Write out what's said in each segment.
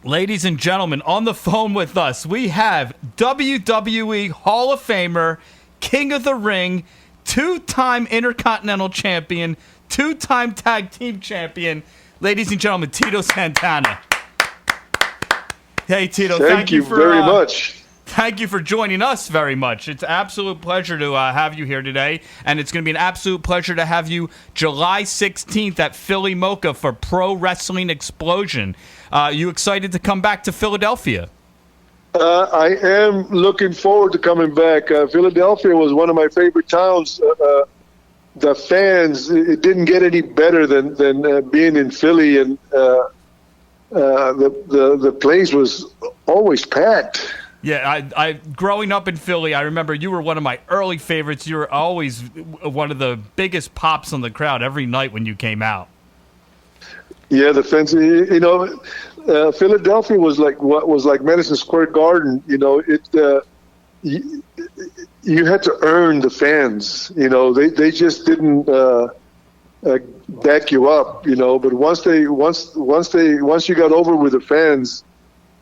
Ladies and gentlemen, on the phone with us, we have WWE Hall of Famer, King of the Ring, two-time Intercontinental Champion, two-time Tag Team Champion, ladies and gentlemen, Tito Santana. Hey, Tito, thank you very much. Thank you for joining us very much. It's an absolute pleasure to have you here today, and it's going to be an absolute pleasure to have you July 16th at Philly Mocha for Pro Wrestling Explosion. You excited to come back to Philadelphia? I am looking forward to coming back. Philadelphia was one of my favorite towns. The fans, it didn't get any better than being in Philly, and the place was always packed. Yeah, I growing up in Philly, I remember you were one of my early favorites. You were always one of the biggest pops on the crowd every night when you came out. Yeah, the fans. You know, Philadelphia was like Madison Square Garden. You know, you had to earn the fans. You know, they just didn't back you up. You know, but once you got over with the fans.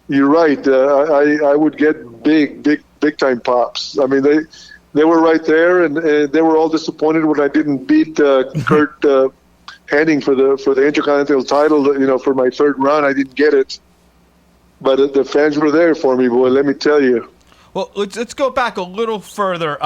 You're right. I would get big time pops. I mean, they were right there, and they were all disappointed when I didn't beat Kurt Hennig for the Intercontinental title. You know, for my third run, I didn't get it, but the fans were there for me, boy. Let me tell you. Well, let's go back a little further.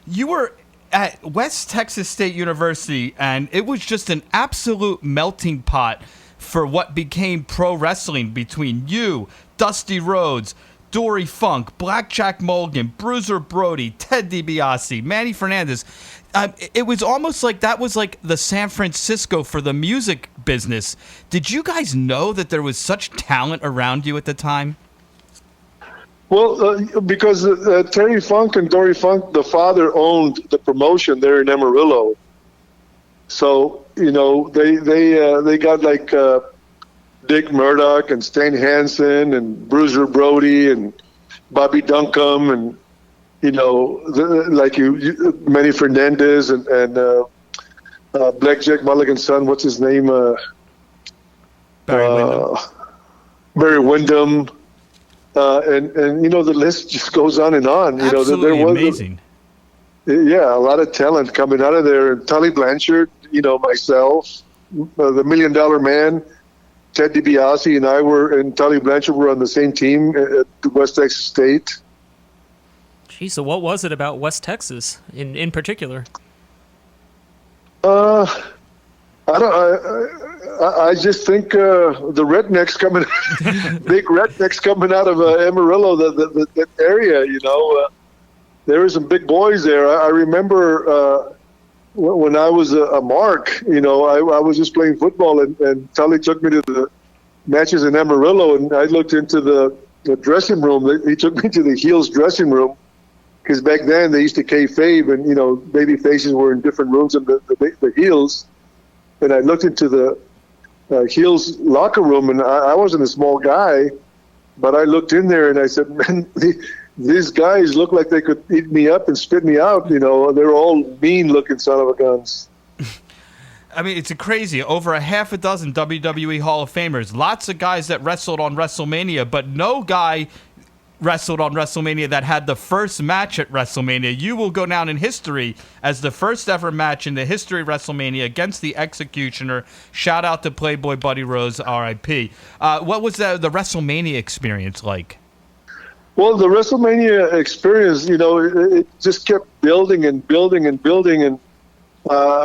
You were at West Texas State University, and it was just an absolute melting pot for what became pro wrestling between you, Dusty Rhodes, Dory Funk, Blackjack Mulligan, Bruiser Brody, Ted DiBiase, Manny Fernandez. It was almost like that was like the San Francisco for the music business. Did you guys know that there was such talent around you at the time? Well, because Terry Funk and Dory Funk, the father owned the promotion there in Amarillo. So, you know, they got like Dick Murdoch and Stan Hansen and Bruiser Brody and Bobby Duncombe and, you know, Manny Fernandez and Blackjack Mulligan's son, what's his name? Barry Windham. And you know, the list just goes on and on. Absolutely, you know, there was amazing. Yeah, a lot of talent coming out of there. And Tully Blanchard, you know, myself, the $1 Million Man, Ted DiBiase, and Tully Blanchard were on the same team at West Texas State. Geez, so what was it about West Texas in particular? I just think the rednecks coming, big rednecks coming out of Amarillo, that area, you know. There were some big boys there. I remember when I was a mark, you know, I was just playing football, and Tully took me to the matches in Amarillo, and I looked into the dressing room. He took me to the heels dressing room, because back then they used to kayfabe, and, you know, baby faces were in different rooms in the heels. And I looked into the heels locker room, and I wasn't a small guy, but I looked in there and I said, man, these guys look like they could eat me up and spit me out. You know, they're all mean-looking son of a guns. I mean, it's crazy. Over a half a dozen WWE Hall of Famers, lots of guys that wrestled on WrestleMania, but no guy wrestled on WrestleMania that had the first match at WrestleMania. You will go down in history as the first ever match in the history of WrestleMania against the Executioner. Shout out to Playboy Buddy Rose, R.I.P. What was the WrestleMania experience like? Well, the WrestleMania experience, you know, it just kept building and building and building. And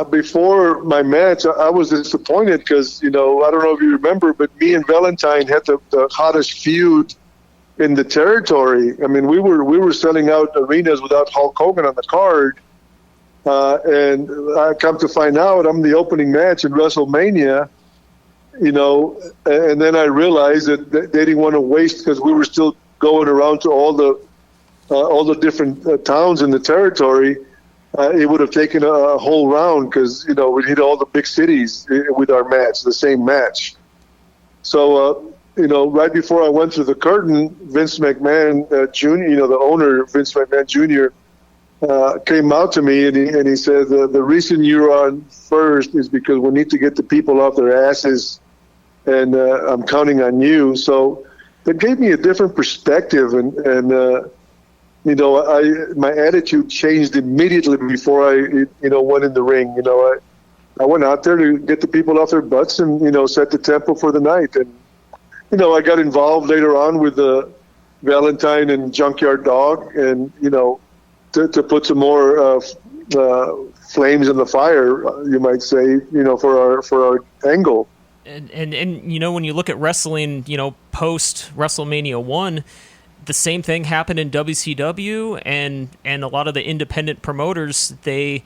before my match, I was disappointed because, you know, I don't know if you remember, but me and Valentine had the hottest feud in the territory. I mean, we were selling out arenas without Hulk Hogan on the card. And I come to find out I'm the opening match in WrestleMania, you know, and then I realized that they didn't want to waste, because we were still going around to all the different towns in the territory. It would have taken a whole round, because, you know, we hit all the big cities with our match, the same match. So, you know, right before I went through the curtain, Vince McMahon Jr., you know, the owner, Vince McMahon Jr., came out to me and he said, the reason you're on first is because we need to get the people off their asses, and I'm counting on you. So that gave me a different perspective, and you know, my attitude changed immediately before I went in the ring. You know, I went out there to get the people off their butts and, you know, set the tempo for the night. And, you know, I got involved later on with Valentine and Junkyard Dog, and, you know, to put some more flames in the fire, you might say, you know, for our angle. And you know, when you look at wrestling, you know, post WrestleMania 1, the same thing happened in WCW, and a lot of the independent promoters, they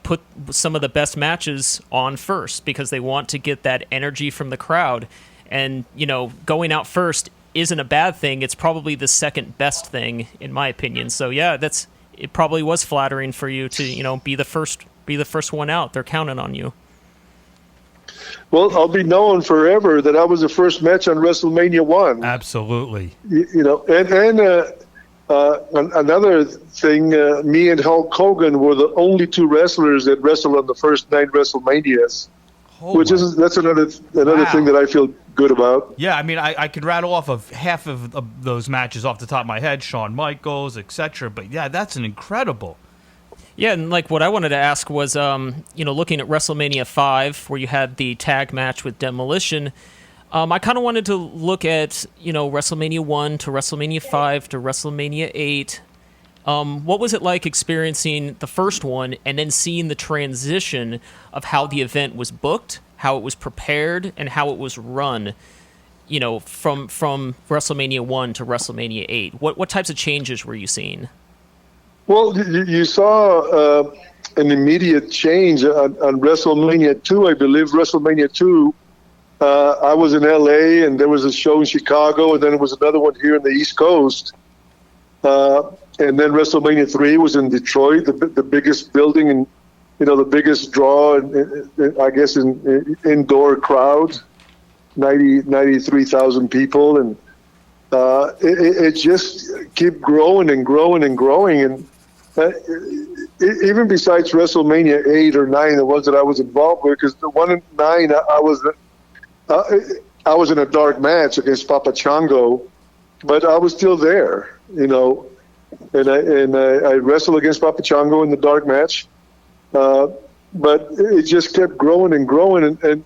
put some of the best matches on first because they want to get that energy from the crowd. And, you know, going out first isn't a bad thing. It's probably the second best thing, in my opinion. So yeah, it probably was flattering for you to, you know, be the first one out. They're counting on you. Well, I'll be known forever that I was the first match on WrestleMania 1. Absolutely. You know, and another thing, me and Hulk Hogan were the only two wrestlers that wrestled on the first 9 WrestleManias, that's another thing that I feel good about. Yeah, I mean, I could rattle off of half of those matches off the top of my head, Shawn Michaels, etc. But yeah, that's an incredible. Yeah, and like what I wanted to ask was, you know, looking at WrestleMania 5, where you had the tag match with Demolition, I kind of wanted to look at, you know, WrestleMania 1 to WrestleMania 5 to WrestleMania 8. What was it like experiencing the first one and then seeing the transition of how the event was booked, how it was prepared, and how it was run, you know, from WrestleMania 1 to WrestleMania 8? What types of changes were you seeing? Well, you saw an immediate change on WrestleMania 2, I believe. WrestleMania 2, I was in L.A., and there was a show in Chicago, and then there was another one here in the East Coast. And then WrestleMania 3 was in Detroit, the biggest building and, you know, the biggest draw, I guess, in indoor crowd, 93,000 people. And it just kept growing and growing and growing. And even besides WrestleMania 8 or 9, the ones that I was involved with, because the one in 9, I was in a dark match against Papa Chango, but I was still there, you know, and I wrestled against Papa Chango in the dark match, but it just kept growing and growing, and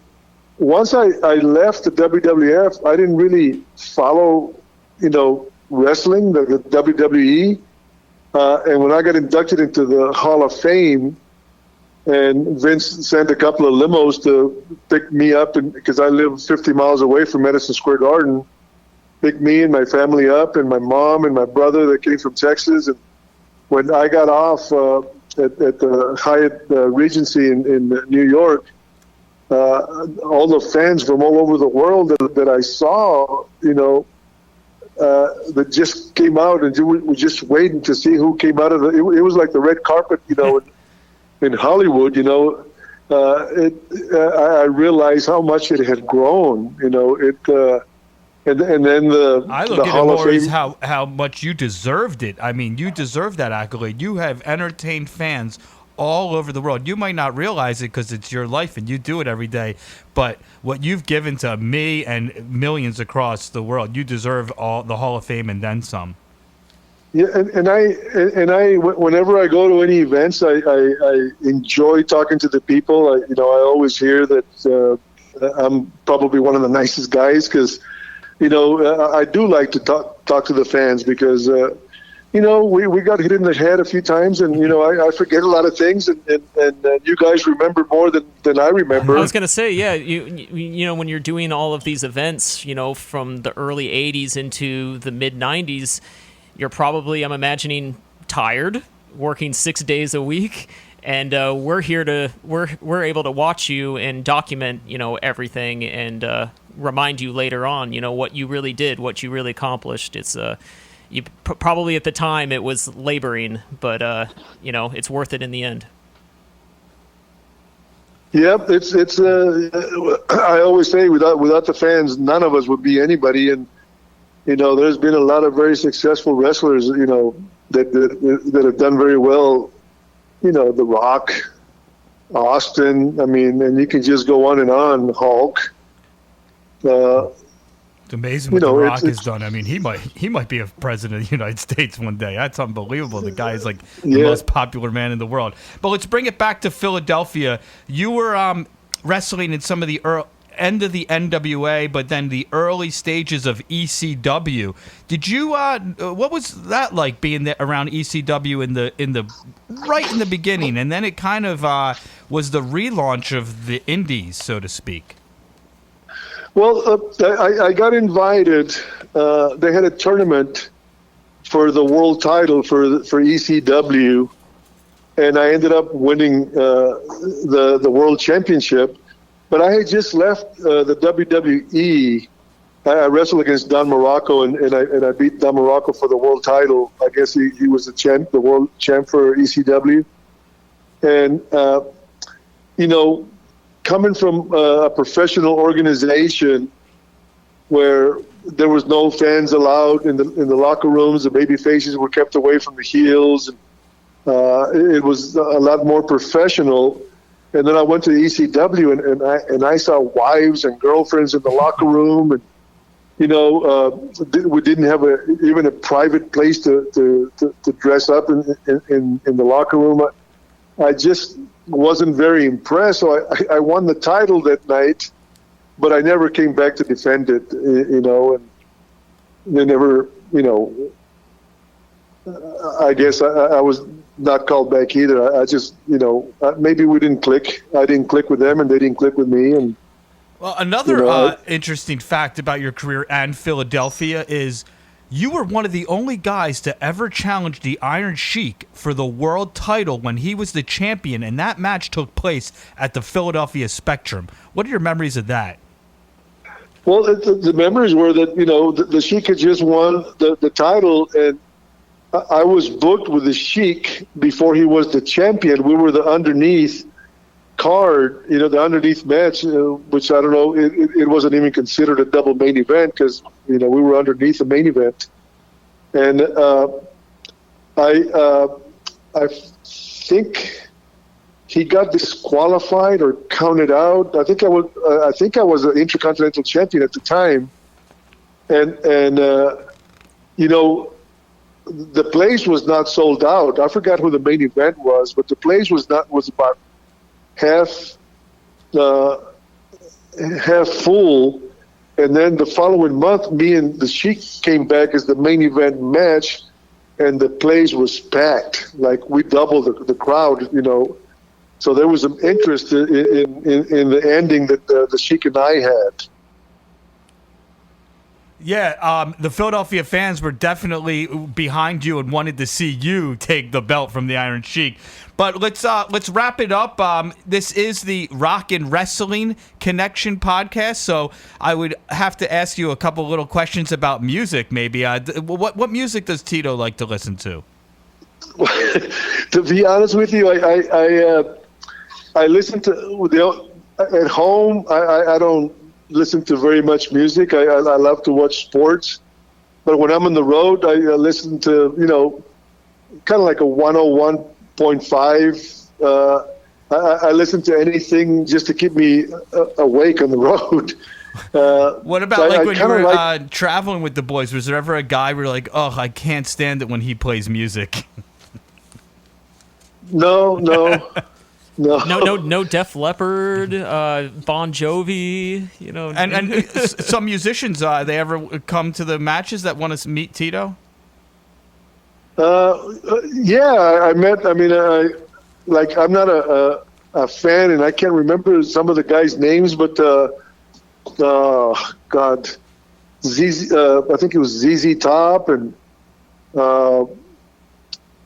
once I left the WWF, I didn't really follow, you know, wrestling, the WWE. And when I got inducted into the Hall of Fame, and Vince sent a couple of limos to pick me up, and because I live 50 miles away from Madison Square Garden, picked me and my family up, and my mom and my brother that came from Texas. And when I got off at the Hyatt Regency in New York, all the fans from all over the world that I saw, you know, that just came out, and we were just waiting to see who came out of it was like the red carpet, you know, in Hollywood, you know. I realized how much it had grown, you know. And then I look the at Hall it of more as Fame. how much you deserved it. I mean, you deserve that accolade. You have entertained fans all over the world. You might not realize it because it's your life and you do it every day, but what you've given to me and millions across the world, you deserve all the Hall of Fame and then some. Yeah, and I whenever I go to any events, I enjoy talking to the people. I always hear that I'm probably one of the nicest guys because, you know, I do like to talk to the fans because, you know, we got hit in the head a few times, and, you know, I forget a lot of things, and you guys remember more than I remember. I was going to say, yeah, you know, when you're doing all of these events, you know, from the early 80s into the mid 90s, you're probably, I'm imagining, tired, working 6 days a week, and we're able to watch you and document, you know, everything and remind you later on, you know, what you really did, what you really accomplished. It's you probably at the time it was laboring, but you know, it's worth it in the end. Yep, it's I always say without the fans, none of us would be anybody. And, you know, there's been a lot of very successful wrestlers, you know, that have done very well. You know, The Rock, Austin. I mean, and you can just go on and on. Hulk. It's amazing what The Rock has done. I mean, he might be a president of the United States one day. That's unbelievable. The guy is like the most popular man in the world. But let's bring it back to Philadelphia. You were wrestling in some of the end of the NWA, but then the early stages of ECW. Did you? What was that like being there around ECW in the right in the beginning, and then it kind of was the relaunch of the Indies, so to speak. Well, I got invited. They had a tournament for the world title for ECW, and I ended up winning the world championship. But I had just left the WWE. I wrestled against Don Morocco, and I beat Don Morocco for the world title. I guess he was the world champ for ECW. And coming from a professional organization where there was no fans allowed in the locker rooms, the baby faces were kept away from the heels, and it was a lot more professional. And then I went to the ECW, and I saw wives and girlfriends in the locker room, and we didn't have even a private place to dress up in the locker room. I just wasn't very impressed. So I won the title that night, but I never came back to defend it. And they never, I guess I was not called back either. I just, maybe we didn't click. I didn't click with them, and they didn't click with me. And well, another interesting fact about your career and Philadelphia is you were one of the only guys to ever challenge the Iron Sheik for the world title when he was the champion, and that match took place at the Philadelphia Spectrum. What are your memories of that? Well, the memories were that, the Sheik had just won the title, and I was booked with the Sheik before he was the champion. We were the underneath card, the underneath match, which I don't know, it wasn't even considered a double main event because, we were underneath the main event. And I think he got disqualified or counted out. I think I was an Intercontinental Champion at the time. And the place was not sold out. I forgot who the main event was, but the place was about half full. And then the following month, me and the Sheik came back as the main event match, and the place was packed. Like, we doubled the crowd, So there was some interest in the ending that the Sheik and I had. Yeah, the Philadelphia fans were definitely behind you and wanted to see you take the belt from the Iron Sheik. But let's wrap it up. This is the Rock and Wrestling Connection podcast, so I would have to ask you a couple little questions about music. Maybe what music does Tito like to listen to? To be honest with you, I listen to at home. I don't listen to very much music. I love to watch sports, but when I'm on the road, I listen to kind of like a 101.5. I listen to anything just to keep me awake on the road. What about when you were traveling with the boys? Was there ever a guy where you're like, oh, I can't stand it when he plays music? No. No Def Leppard, Bon Jovi, And some musicians, they ever come to the matches that want to meet Tito? Yeah, I met. I mean, I'm not a fan, and I can't remember some of the guys' names, but God, ZZ. I think it was ZZ Top, and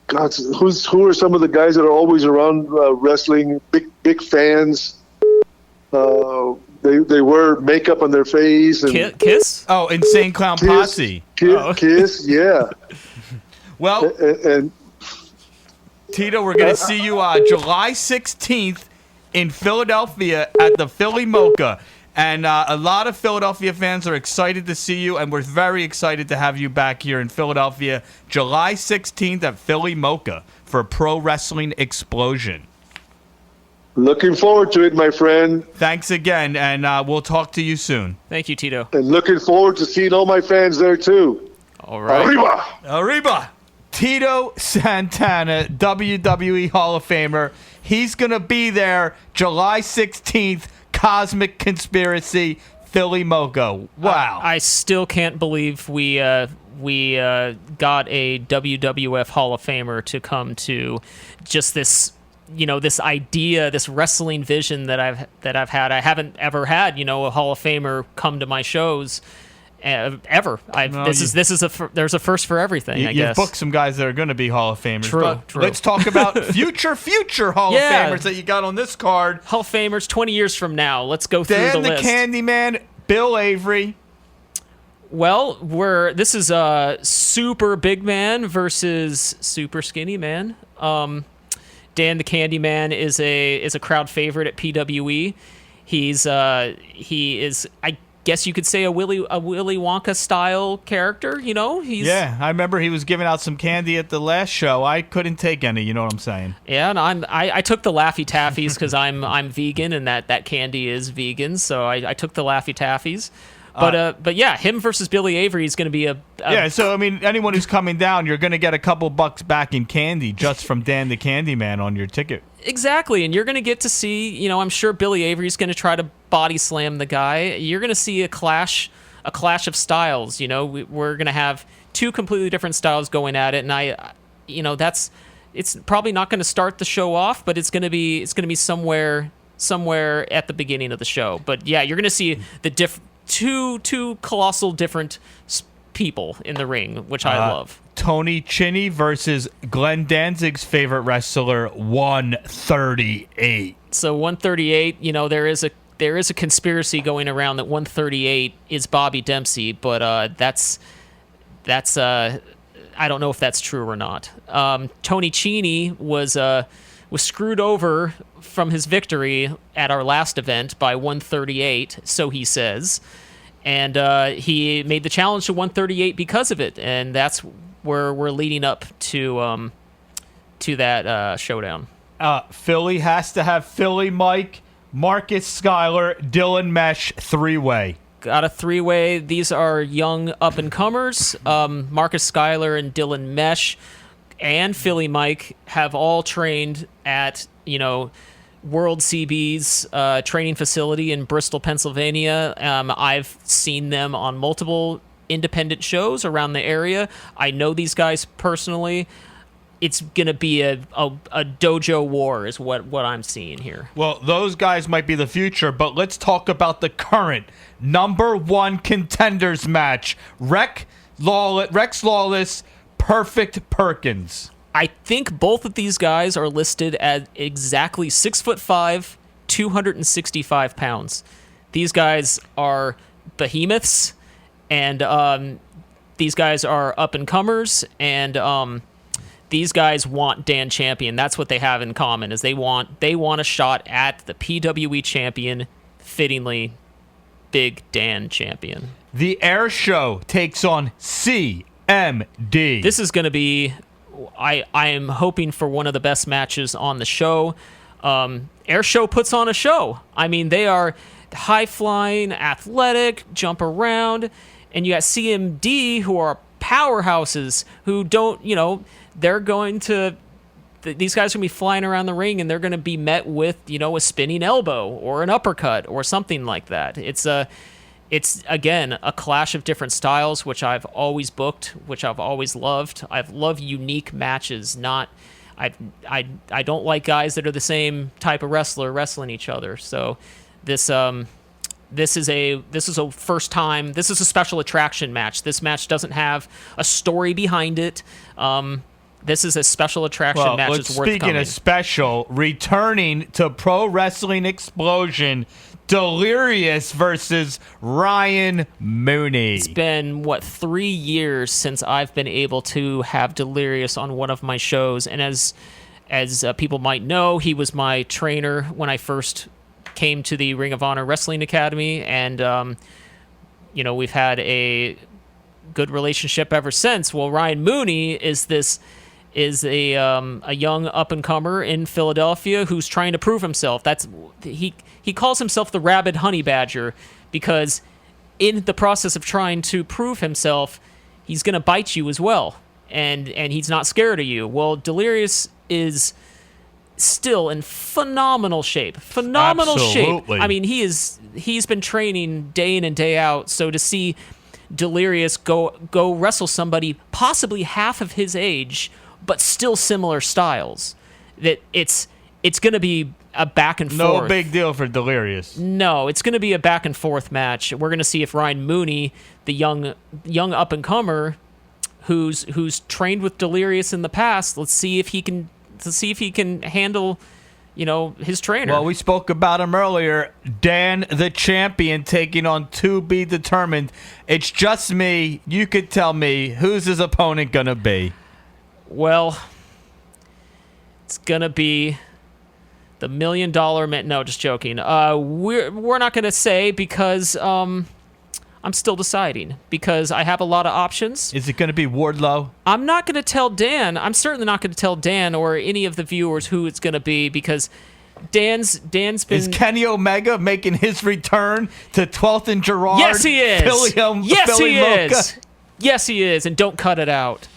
God, who are some of the guys that are always around wrestling? Big fans. They wear makeup on their face. And Kiss? Oh, Insane Clown Posse. Kiss, yeah. Well, and Tito, we're going to see you July 16th in Philadelphia at the Philly Mocha. And a lot of Philadelphia fans are excited to see you, and we're very excited to have you back here in Philadelphia, July 16th at Philly Mocha for Pro Wrestling Explosion. Looking forward to it, my friend, Thanks again, and we'll talk to you soon. Thank you, Tito. and looking forward to seeing all my fans there too. All right. Arriba! Arriba! Tito Santana, WWE Hall of Famer. He's going to be there July 16th, Cosmic Conspiracy, Philly Moco. Wow. I still can't believe we got a WWF Hall of Famer to come to just this, this idea, this wrestling vision that I've had. I haven't ever had, a Hall of Famer come to my shows ever. There's a first for everything. I guess You've booked some guys that are going to be Hall of Famers. True, but true. Let's talk about future Hall of Famers that you got on this card. Hall of Famers 20 years from now. Let's go through Dan the the list. Candyman, Bill Avery. Well, this is super big man versus super skinny man. Dan the Candyman is a crowd favorite at PWE. He is I guess you could say a Willy Wonka style character. Yeah, I remember he was giving out some candy at the last show. I couldn't take any. You know what I'm saying? Yeah, and I took the Laffy Taffies because I'm vegan and that candy is vegan, so I took the Laffy Taffies. But yeah, him versus Billy Avery is going to be a yeah. So I mean, anyone who's coming down, you're going to get a couple bucks back in candy just from Dan the Candyman on your ticket. Exactly, and you're going to get to see. I'm sure Billy Avery's going to try to body slam the guy. You're going to see a clash of styles. We're going to have two completely different styles going at it, and it's probably not going to start the show off, but it's going to be somewhere at the beginning of the show. But yeah, you're going to see the two colossal different people in the ring, which I love. Tony Chinney versus Glenn Danzig's favorite wrestler, 138. So 138, there is a conspiracy going around that 138 is Bobby Dempsey, but that's I don't know if that's true or not. Tony Cheney was screwed over from his victory at our last event by 138, so he says, and he made the challenge to 138 because of it, and that's where we're leading up to that showdown. Philly has to have Philly Mike, Marcus Schuyler, Dylan Mesh, three-way. Got a three-way. These are young up-and-comers. Marcus Schuyler and Dylan Mesh and Philly Mike have all trained at, World CB's training facility in Bristol, Pennsylvania. I've seen them on multiple independent shows around the area. I know these guys personally. It's going to be a dojo war is what I'm seeing here. Well, those guys might be the future, but let's talk about the current number one contenders match. Rex Lawless, Perfect Perkins. I think both of these guys are listed at exactly 6'5", 265 pounds. These guys are behemoths, and these guys are up-and-comers, and these guys want Dan Champion. That's what they have in common, is they want a shot at the PWE champion, fittingly Big Dan Champion. The Air Show takes on CMD. This is going to be... I am hoping for one of the best matches on the show. Air Show puts on a show. I mean, they are high-flying, athletic, jump around, and you got CMD, who are powerhouses, who don't, they're going to... These guys are going to be flying around the ring, and they're going to be met with, a spinning elbow or an uppercut or something like that. It's again a clash of different styles, which I've always booked, which I've always loved. I've loved unique matches. I don't like guys that are the same type of wrestler wrestling each other. So this is a first time. This is a special attraction match. This match doesn't have a story behind it. This is a special attraction match. It's worth speaking coming. of special, returning to Pro Wrestling Explosion, Delirious versus Ryan Mooney. It's been, 3 years since I've been able to have Delirious on one of my shows, and as people might know, he was my trainer when I first came to the Ring of Honor Wrestling Academy, and we've had a good relationship ever since. Well, Ryan Mooney is this is a young up-and-comer in Philadelphia who's trying to prove himself. He calls himself the Rabid Honey Badger because in the process of trying to prove himself, he's going to bite you as well, and he's not scared of you. Well, Delirious is still in phenomenal shape. Absolutely. I mean, he's been training day in and day out, so to see Delirious go wrestle somebody possibly half of his age but still similar styles, that it's going to be a back and forth. No big deal for Delirious. No, it's going to be a back and forth match. We're going to see if Ryan Mooney, the young up and comer who's trained with Delirious in the past, let's see if he can handle, his trainer. Well, we spoke about him earlier. Dan the Champion taking on To Be Determined. It's just me. You could tell me who's his opponent going to be. Well, it's going to be the $1 Million Man. No, just joking. We're not going to say because I'm still deciding because I have a lot of options. Is it going to be Wardlow? I'm not going to tell Dan. I'm certainly not going to tell Dan or any of the viewers who it's going to be because Dan's been... Is Kenny Omega making his return to 12th and Gerard? Yes, he is. Philly Mocha? Is. Yes, he is. And don't cut it out.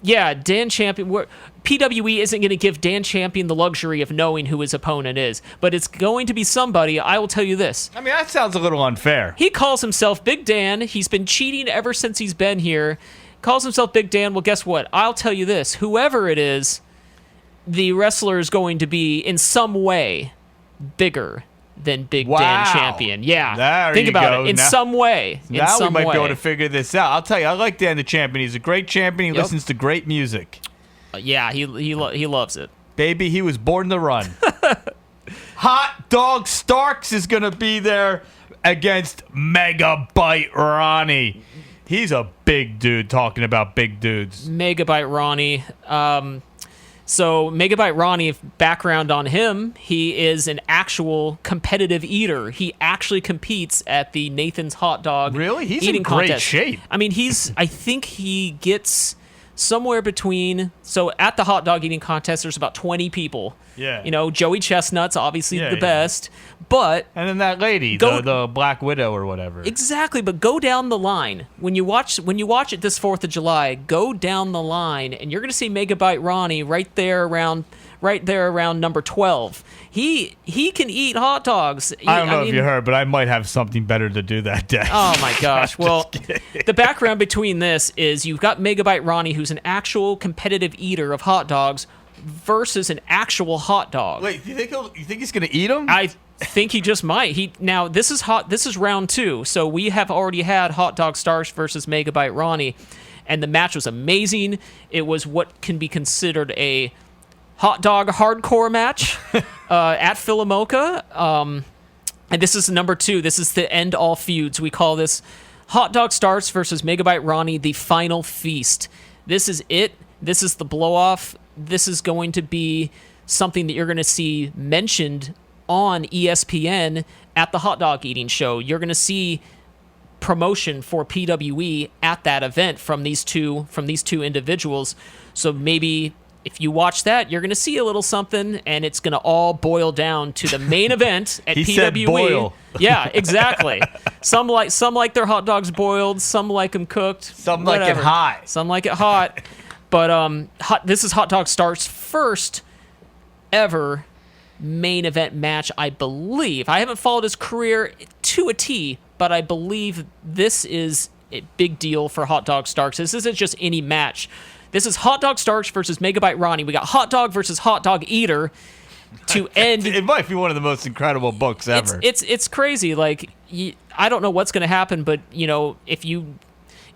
Yeah, Dan Champion... PWE isn't going to give Dan Champion the luxury of knowing who his opponent is, but it's going to be somebody. I will tell you this. I mean, that sounds a little unfair. He calls himself Big Dan. He's been cheating ever since he's been here. Calls himself Big Dan. Well, guess what? I'll tell you this. Whoever it is, the wrestler is going to be in some way bigger than Big Dan Champion. Yeah. Think about it. In some way. Now we might be able to figure this out. I'll tell you, I like Dan the Champion. He's a great champion. He listens to great music. Yeah, he loves it. Baby, he was born to run. Hot Dog Starks is going to be there against Megabyte Ronnie. He's a big dude talking about big dudes. Megabyte Ronnie. So Megabyte Ronnie, background on him, he is an actual competitive eater. He actually competes at the Nathan's Hot Dog He's eating in great contest. Shape. I mean, I think he gets... somewhere between, so at the hot dog eating contest, there's about 20 people. Yeah. Joey Chestnut's obviously the best, but... And then that lady, the Black Widow or whatever. Exactly, but go down the line. When you watch it this 4th of July, go down the line, and you're going to see Megabyte Ronnie right there around number 12. He can eat hot dogs. I don't know if you heard, but I might have something better to do that day. Oh my gosh. Well, the background between this is you've got Megabyte Ronnie, who's an actual competitive eater of hot dogs, versus an actual hot dog. Wait, you think he's going to eat them? I think he just might. Now this is round 2, so we have already had Hot Dog Starks versus Megabyte Ronnie, and the match was amazing. It was what can be considered a hot dog hardcore match at Philomoka. And this is number 2. This is the end all feuds. We call this Hot Dog Starts versus Megabyte Ronnie, the final feast. This is it. This is the blow-off. This is going to be something that you're going to see mentioned on ESPN at the hot dog eating show. You're going to see promotion for PWE at that event from these two individuals. So maybe if you watch that, you're going to see a little something, and it's going to all boil down to the main event at he PWE. Said boil. Yeah, exactly. Some like their hot dogs boiled. Some like them cooked. Some like it hot. Some like it hot. But this is Hot Dog Star's first ever main event match, I believe. I haven't followed his career to a T, but I believe this is a big deal for Hot Dog Starks. This isn't just any match. This is Hot Dog Starks versus Megabyte Ronnie. We got Hot Dog versus Hot Dog Eater to end. It might be one of the most incredible books ever. It's crazy. Like, I don't know what's going to happen, but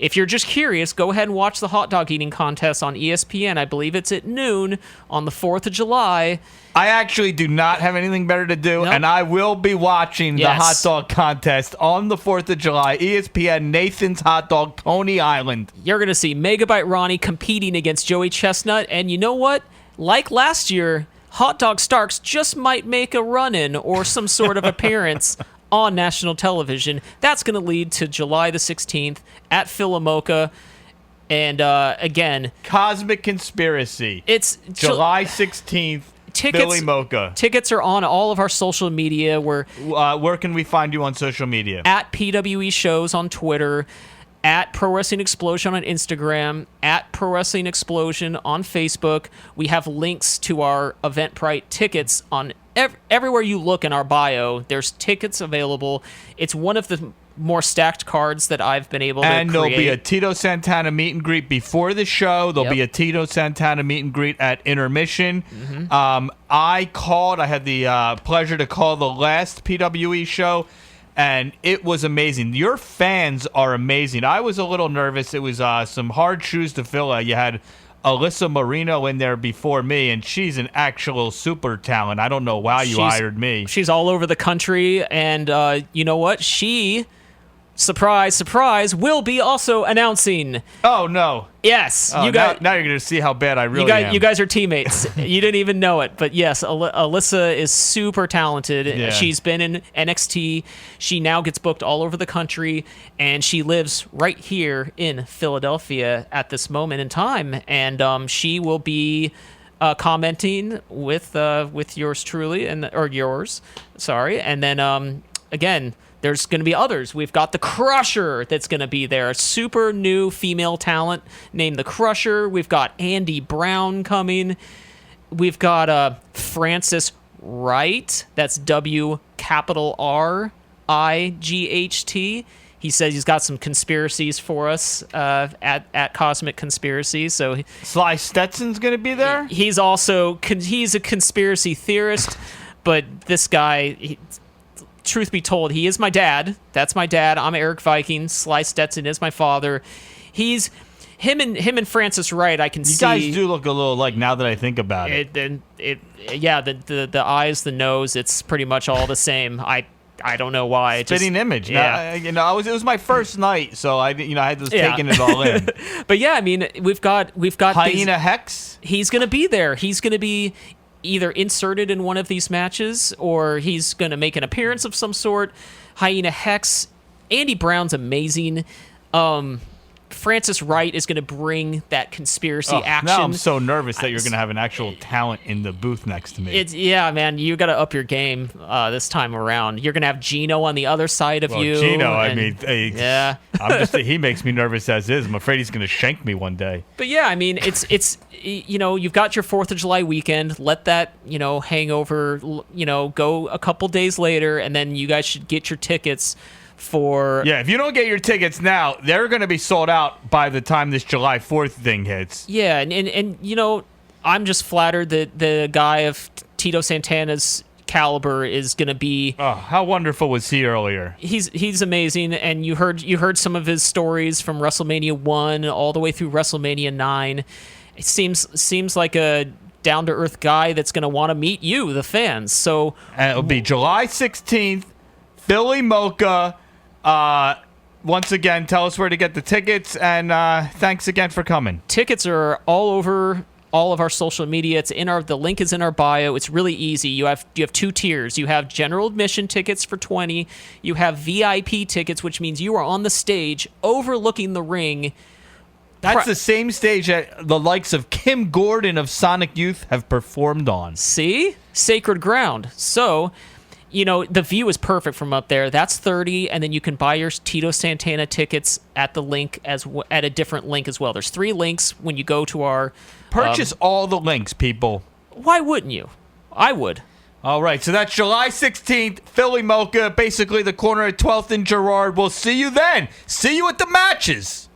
if you're just curious, go ahead and watch the hot dog eating contest on ESPN. I believe it's at noon on the 4th of July. I actually do not have anything better to do, and I will be watching the hot dog contest on the 4th of July. ESPN, Nathan's Hot Dog, Coney Island. You're going to see Megabyte Ronnie competing against Joey Chestnut, and you know what? Like last year, Hot Dog Starks just might make a run-in or some sort of appearance on national television. That's going to lead to July the 16th at Philomoka. And again, Cosmic Conspiracy. it's July 16th. Billy Mocha. Tickets are on all of our social media. We're where can we find you on social media? at PWE Shows on Twitter, at Pro Wrestling Explosion on Instagram, at Pro Wrestling Explosion on Facebook. We have links to our Eventbrite tickets on everywhere you look in our bio. There's tickets available. It's one of the more stacked cards that I've been able to create. And there'll be a Tito Santana meet and greet before the show. There'll be a Tito Santana meet and greet at intermission. I had the pleasure to call the last PWE show, and it was amazing. Your fans are amazing. I was a little nervous. It was some hard shoes to fill. You had Alyssa Marino in there before me, and she's an actual super talent. I don't know why you hired me. She's all over the country, and you know what? She... surprise, surprise, will be also announcing. Oh, no. Yes. Oh, now you're going to see how bad I really am. You guys are teammates. You didn't even know it. But yes, Alyssa is super talented. Yeah. She's been in NXT. She now gets booked all over the country, and she lives right here in Philadelphia at this moment in time. And she will be commenting with yours truly, or yours, sorry. And then, again... there's going to be others. We've got the Crusher that's going to be there. A super new female talent named the Crusher. We've got Andy Brown coming. We've got Francis Wright. That's WRIGHT. He says he's got some conspiracies for us at Cosmic Conspiracy. So Sly Stetson's going to be there? He's a conspiracy theorist, but this guy... truth be told, he is my dad. That's my dad. I'm Erik Viking. Sly Stetson is my father. Him and Francis Wright. I can see. You guys do look a little like now that I think about it. The eyes, the nose. It's pretty much all the same. I don't know why. Spitting image. Yeah. It was my first night, so I had to taking it all in. But yeah, I mean, we've got Hyena Hex. He's gonna be there. He's gonna be either inserted in one of these matches, or he's going to make an appearance of some sort. Hyena Hex. Andy Brown's amazing. Francis Wright is going to bring that conspiracy action. Now I'm so nervous that you're going to have an actual talent in the booth next to me. Yeah, man, you got to up your game this time around. You're going to have Gino on the other side of you. Gino, yeah, he makes me nervous as is. I'm afraid he's going to shank me one day. But yeah, I mean, it's you've got your 4th of July weekend. Let that hangover go a couple days later, and then you guys should get your tickets. If you don't get your tickets now, they're going to be sold out by the time this July 4th thing hits. Yeah, and I'm just flattered that the guy of Tito Santana's caliber is going to be. Oh, how wonderful was he earlier? He's amazing, and you heard some of his stories from WrestleMania 1 all the way through WrestleMania 9. It seems like a down-to-earth guy that's going to want to meet you, the fans. So it'll be July 16th, Billy Mocha. Once again, tell us where to get the tickets, and thanks again for coming. Tickets are all over all of our social media. The link is in our bio. It's really easy. You have 2 tiers. You have general admission tickets for $20. You have VIP tickets, which means you are on the stage overlooking the ring. That's the same stage that the likes of Kim Gordon of Sonic Youth have performed on. See? Sacred ground. So, the view is perfect from up there. That's $30, and then you can buy your Tito Santana tickets at the link at a different link as well. There's 3 links when you go to our... Purchase all the links, people. Why wouldn't you? I would. All right, so that's July 16th, Philly Mocha, basically the corner at 12th and Girard. We'll see you then. See you at the matches.